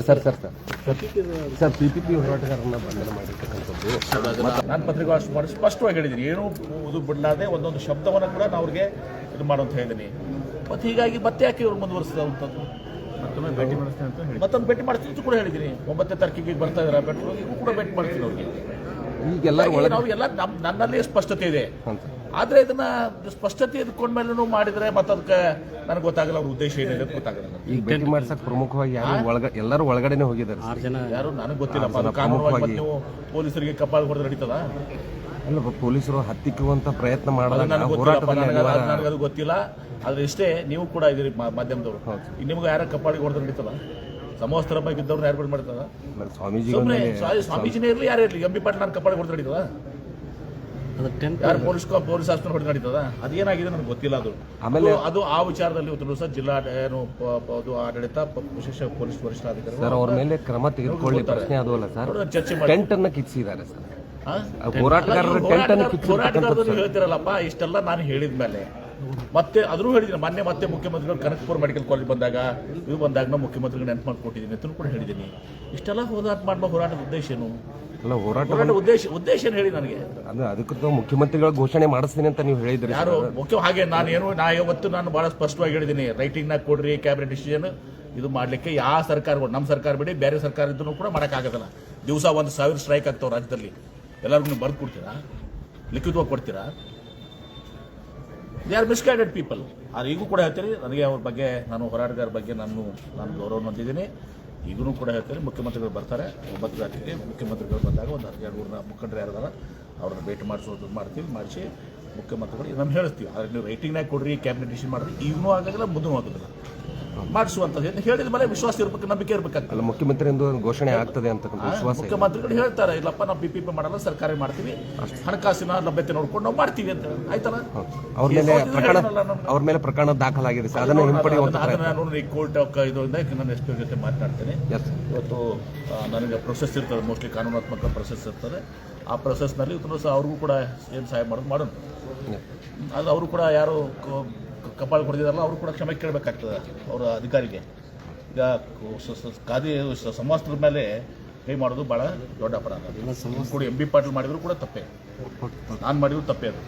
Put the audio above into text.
Sir PPP ಹೋರಾಟಗಾರರನ್ನ ಬಂಧನ ಮಾಡಿರ್ತಕ್ಕಂಥದ್ದು ನಾನು ಪತ್ರಿಕೆ ಸ್ಪಷ್ಟವಾಗಿ ಹೇಳಿದ್ದೀನಿ, ಏನೂ ಇದು ಬಿಡಲಾದೆ ಒಂದೊಂದು ಶಬ್ದವನ್ನು ಕೂಡ ನಾನು ಅವ್ರಿಗೆ ಇದು ಮಾಡುವಂತ ಹೇಳಿದ್ದೀನಿ. ಮತ್ತು ಹೀಗಾಗಿ ಮತ್ತೆ ಯಾಕೆ ಇವ್ರು ಮುಂದುವರಿಸಿದಂಥದ್ದು ಮತ್ತೊಂದು ಭೇಟಿ ಮಾಡ್ತೀನಿ ಅಂತ ಕೂಡ ಹೇಳಿದ್ದೀನಿ. 9ನೇ ತಾರೀಕಿಗೆ ಬರ್ತಾ ಇದ್ದಾರೆ ಬೆಟ್ಟರು ಕೂಡ ಭೇಟಿ ಮಾಡ್ತೀನಿ ಅವ್ರಿಗೆ. ಈಗೆಲ್ಲ ನಾವು ಎಲ್ಲ ನನ್ನಲ್ಲಿ ಸ್ಪಷ್ಟತೆ ಇದೆ, ಆದರೆ ಇದನ್ನ ಸ್ಪಷ್ಟತೆ ಇದ್ಕೊಂಡ್ಮೇಲೂ ಮಾಡಿದ್ರೆ ಮತ್ತೆ ಅದಕ್ಕೆ ನನಗೆ ಗೊತ್ತಾಗಲ್ಲ ಅವ್ರ ಉದ್ದೇಶ ಏನಿದೆ ಅಂತ ಗೊತ್ತಾಗಲ್ಲ. ಈಗ ಭೇಟಿ ಮಾಡ್ಸಕ್ ಪ್ರಮುಖವಾಗಿ ಎಲ್ಲರೂ ಒಳಗಡೆನೆ ಹೋಗಿದ್ದಾರೆ. ಯಾರು ನನಗೆ ಗೊತ್ತಿಲ್ಲ. ಕಾನೂನುವಾಗಿ ನೀವು ಪೊಲೀಸರಿಗೆ ಕಪಾಳ ಹೊಡೆದು ನಡೀತದ? ಅಲ್ಲ, ಪೊಲೀಸರು ಹತ್ತಿಕ್ಕುವಂತ ಪ್ರಯತ್ನ ನನಗೆ ಗೊತ್ತಿಲ್ಲ. ಆದ್ರೆ ಇಷ್ಟೇ, ನೀವು ಕೂಡ ಇದ್ದೀರಿ ಮಾಧ್ಯಮದವರು, ನಿಮ್ಗೆ ಯಾರ ಕಪಾಳಿಗೆ ಹೊಡೆದು ನಡೀತದ? ಸಮವಸ್ತ್ರ ಬಗ್ಗೆ ಇದ್ದವ್ರು ಯಾರು ಮಾಡ್ತದ? ಸ್ವಾಮೀಜಿನೇ ಇರಲಿ ಯಾರೇ ಇರಲಿ, MB ಪಾಟೀಲ್ ನಾನು ಕಪಾಳಿಗೆ ಹೊಡೆದು ನಡೀತದ? ಯಾರು ಪೊಲೀಸ್ ಆಸ್ಪತ್ರೆ ಹೊಡೆದು ನಡೀತದ? ಅದೇನಾಗಿದೆ ನನಗೆ ಗೊತ್ತಿಲ್ಲ. ಅದು ಆಮೇಲೆ ಅದು ಆ ವಿಚಾರದಲ್ಲಿ ಇವತ್ತು ಸಹ ಜಿಲ್ಲಾ ಆಡಳಿತ ವಿಶೇಷ ಪೊಲೀಸ್ ವರಿಷ್ಠಾಧಿಕಾರಿ ಸರ್ ಅವ್ರ ಮೇಲೆ ಕ್ರಮ ತೆಗೆದುಕೊಳ್ಳಿ ಪ್ರಶ್ನೆ ಅದು ಅಲ್ಲ ಸರ್. ಚರ್ಚೆ ಮಾಡಿ ಟೆಂಟ್ ಅನ್ನ ಕಿಚ್ಚಿದ್ದಾರೆ ಸರ್. ಹೋರಾಟಗಾರರು ಹೇಳ್ತಿರಲ್ಲಪ್ಪ, ಇಷ್ಟೆಲ್ಲ ನಾನು ಹೇಳಿದ ಮೇಲೆ ಮತ್ತೆ ಅದ್ರೂ ಹೇಳಿದ್ದೀನಿ. ಮತ್ತೆ ಮುಖ್ಯಮಂತ್ರಿಗಳು ಕನಕಪುರ ಮೆಡಿಕಲ್ ಕಾಲೇಜ್ ಬಂದಾಗ ನಾವು ಮುಖ್ಯಮಂತ್ರಿಗಳು ನೆನಪು ಮಾಡ್ಕೊಟ್ಟಿದ್ದೀನಿ ಅಂತ ಕೂಡ ಹೇಳಿದ್ದೀನಿ. ಇಷ್ಟೆಲ್ಲ ಹೋರಾಟದ ಉದ್ದೇಶ ಏನು? ಹೋರಾಟದ ಉದ್ದೇಶ ಏನು ಹೇಳಿ ನನಗೆ. ಅದಕ್ಕೂ ಮುಖ್ಯಮಂತ್ರಿಗಳು ಘೋಷಣೆ ಮಾಡಿಸ್ತೀನಿ ಅಂತ ನೀವು ಹೇಳಿದ್ರಿ. ಯಾರು ಮುಖ್ಯ ಹಾಗೆ ಇವತ್ತು ನಾನು ಬಹಳ ಸ್ಪಷ್ಟವಾಗಿ ಹೇಳಿದ್ದೀನಿ, ರೈಟಿಂಗ್ ನಾಗ ಕೊಡ್ರಿ ಕ್ಯಾಬಿನೆಟ್ ಡಿಸಿಷನ್ ಇದು ಮಾಡ್ಲಿಕ್ಕೆ ಯಾವ ಸರ್ಕಾರಗಳು, ನಮ್ಮ ಸರ್ಕಾರ ಬಿಡಿ ಬೇರೆ ಸರ್ಕಾರ ಇದ್ರೂ ಕೂಡ ಮಾಡೋಕ್ಕಾಗೋದಿಲ್ಲ. ದಿವಸ 1,000 ಸ್ಟ್ರೈಕ್ ಆಗ್ತಾವ ರಾಜ್ಯದಲ್ಲಿ. ಎಲ್ಲರಿಗೂ ನೀವು ಬರ್ದು ಕೊಡ್ತೀರಾ? ಲಿಖಿತವಾಗಿ ಕೊಡ್ತೀರಾ? They are misguided people. ಆದ್ರೆ ಈಗೂ ಕೂಡ ಹೇಳ್ತೀರಿ, ನನಗೆ ಅವ್ರ ಬಗ್ಗೆ, ನಾನು ಹೋರಾಟಗಾರ ಬಗ್ಗೆ ನಾನು ಗೌರವವನ್ನು ಹೊಂದಿದ್ದೀನಿ. ಈಗೂ ಕೂಡ ಹೇಳ್ತೀರಿ, ಮುಖ್ಯಮಂತ್ರಿಗಳು ಬರ್ತಾರೆ 9 ತಾರೀಕಿಗೆ. ಮುಖ್ಯಮಂತ್ರಿಗಳು ಬಂದಾಗ ಒಂದು 12 ಮುಖಂಡರು ಯಾರಿದಾರ ಅವ್ರನ್ನ ಭೇಟಿ ಮಾಡಿಸಿ ಮುಖ್ಯಮಂತ್ರಿಗಳು ನಮ್ಗೆ ಹೇಳ್ತೀವಿ. ಆದರೆ ನೀವು ರೈಟಿಂಗ್ನಾಗ ಕೊಡ್ರಿ, ಕ್ಯಾಬಿನೆಟ್ ಡಿಸಿಷನ್ ಮಾಡಿರಿ, ಈಗನೂ ಆಗೋದಿಲ್ಲ, ಮುಂದೂ ಆಗೋದಿಲ್ಲ. ಮಾಡಿಸುವಂಥದ್ದು ಹೇಳಿದ ಮೇಲೆ ವಿಶ್ವಾಸ ಇರ್ಬೇಕು, ನಂಬಿಕೆ ಇರ್ಬೇಕಾಗ್ತದೆ. ಮುಖ್ಯಮಂತ್ರಿ ಘೋಷಣೆ ಆಗ್ತದೆ ಅಂತ ಮುಖ್ಯಮಂತ್ರಿಗಳು ಹೇಳ್ತಾರೆ, ಇಲ್ಲಪ್ಪ ನಾವು PPP ಮಾಡಲ್ಲ, ಸರ್ಕಾರ ಮಾಡ್ತೀವಿ, ಹಣಕಾಸಿನ ಲಭ್ಯತೆ ನೋಡ್ಕೊಂಡು ನಾವು ಮಾಡ್ತೀವಿ ಅಂತ ಆಯ್ತಲ್ಲ. ಅವ್ರ ಮೇಲೆ ಪ್ರಕರಣ ದಾಖಲಾಗಿದೆ ಸರ್, ಅದನ್ನು ಹಿಂಪಡೆಯುವಂತ ನಾನು ಕೋರ್ಟ್ ಇದರಿಂದ ನನ್ನ SP ಜೊತೆ ಮಾತನಾಡ್ತೇನೆ. ಇವತ್ತು ನನಗೆ ಪ್ರೊಸೆಸ್ ಇರ್ತದೆ, ಮೋಸ್ಟ್ಲಿ ಕಾನೂನಾತ್ಮಕ ಪ್ರೊಸೆಸ್ ಇರ್ತದೆ. ಆ ಪ್ರೊಸೆಸ್ನಲ್ಲಿ ಇವತ್ತು ಸಹ ಅವ್ರಿಗೂ ಕೂಡ ಏನು ಸಹಾಯ ಮಾಡೋಣ. ಅದು ಅವರು ಕೂಡ ಯಾರು ಕಪಾಳ ಹೊಡೆದಿದಾರಲ್ಲ ಅವರು ಕೂಡ ಕ್ಷಮೆ ಕೇಳಬೇಕಾಗ್ತದೆ ಅವರ ಅಧಿಕಾರಿಗೆ. ಈಗ ಸಮವಸ್ತ್ರದ ಮೇಲೆ ಕೈ ಮಾಡೋದು ಭಾಳ ದೊಡ್ಡ ಅಪರಾಧ. ಕೂಡ MB ಪಾಟೀಲ್ ಮಾಡಿದ್ರು ಕೂಡ ತಪ್ಪೇ, ನಾನು ಮಾಡಿದ್ರು ತಪ್ಪೇ ಅದು.